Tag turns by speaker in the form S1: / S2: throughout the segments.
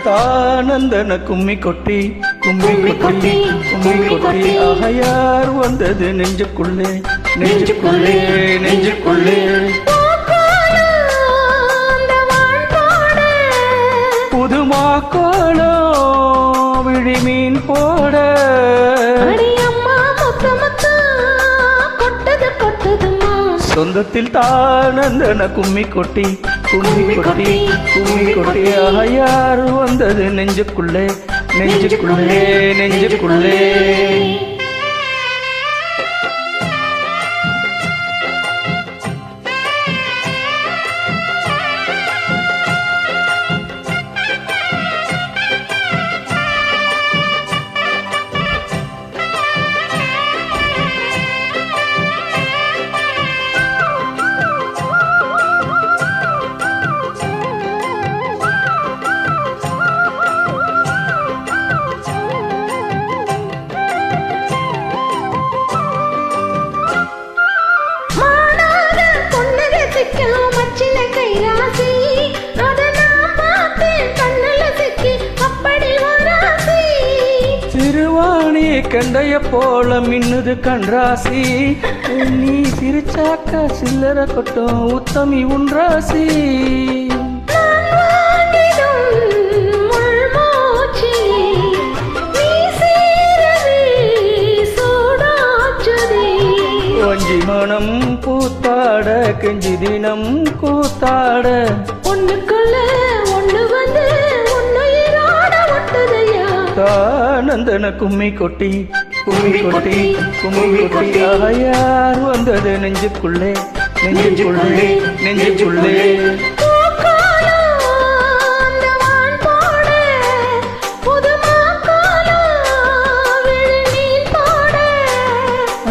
S1: தானந்தன கும்மி கொட்டி கும்மி கொட்டி கும்மி கொட்டி ஆகையார் வந்தது நெஞ்சுக்குள்ளே நெஞ்சுக்குள்ளே நெஞ்சுக்குள்ளே புதுமா கோலம் விழிமீன் போட சொந்தத்தில் தானந்தன கும்மி கொட்டி கும்மி கொட்டி கும்மி கொட்டி ஆயார் வந்தது நெஞ்சுக்குள்ளே நெஞ்சுக்குள்ளே நெஞ்சுக்குள்ளே சிறுவாணி கண்டைய போல மின்னுது கண்ராசி நீ சிரிச்சாக்க சில்லற கொட்டும் உத்தமி உன்ராசி வஞ்சி மனம் பூத்தாட கெஞ்சி தினம் கூத்தாட
S2: ஒண்ணுக்குள்ள ஒண்ணு வந்து
S1: தானந்தன கும்மி கொட்டி கும்மி கொட்டி கும்மி கொட்டி ஆயார் வந்தது நெஞ்சுக்குள்ளே நெஞ்சுக்குள்ளே நெஞ்சுக்குள்ளே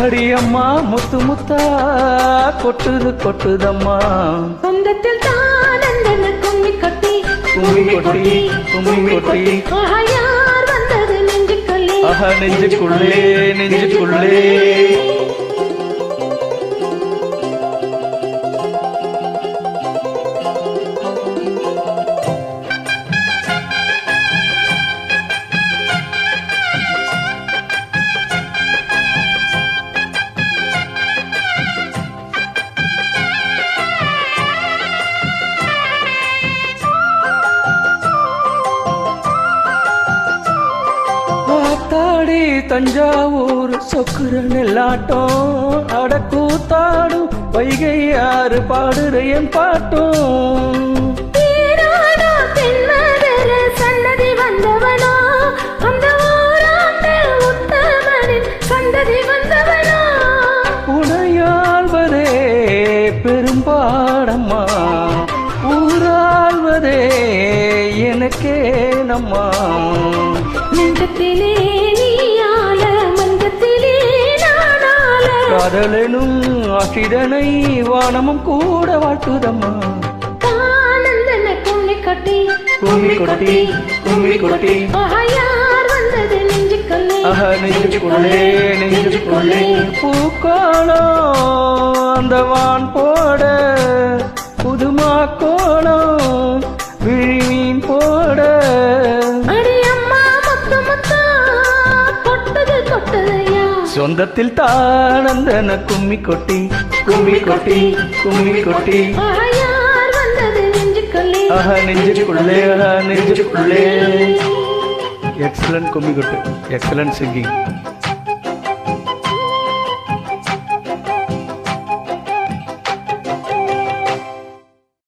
S1: அடியம்மா முத்து முத்தா கொட்டுது கொட்டுதம்மா
S2: சொந்தத்தில் தானந்தன கும்மி கொட்டி
S1: கும்மி கொட்டி கும்மி கொட்டி ஆஹா நெஞ்சுக்குள்ளே நெஞ்சுக்குள்ளே தாடி தஞ்சாவூர் சொக்குற நெல்லாட்டம் அடக்கூத்தாடும் வைகை யாரு பாடுற என் பாட்டும்
S2: சன்னதி வந்தவனோ அந்த உத்தமனின் சந்ததி வந்தவனோ
S1: உடையாள்வதே பெரும்பாடம்மா ஊராள்வதே எனக்கே நம்மா
S2: நெஞ்சத்திலே நீயால மஞ்சத்திலே நானால
S1: காதலனும் ஆசிதனை வானமும் கூட வாழ்த்துதம்மா
S2: தானந்தன கும்மி கொட்டி
S1: கும்மி கொட்டி கும்மி கொட்டி
S2: ஆயார் வந்தது நெஞ்சுக்குள்ளே
S1: ஆஹா நெஞ்சுக்குள்ளே நெஞ்சுக்குள்ளே பூக்காலம் அந்த வான் போட புதுமா கோலம் விழிமீன் போட சொந்தத்தில் தானந்தன கும்மி கொட்டி கும்மி கொட்டி கும்மி கொட்டி ஆஹா நெஞ்சுக்குள்ளே ஆஹா நெஞ்சுக்குள்ளே எக்ஸலன்ட் கும்மி கொட்டு எக்ஸலன்ட் சிங்கிங்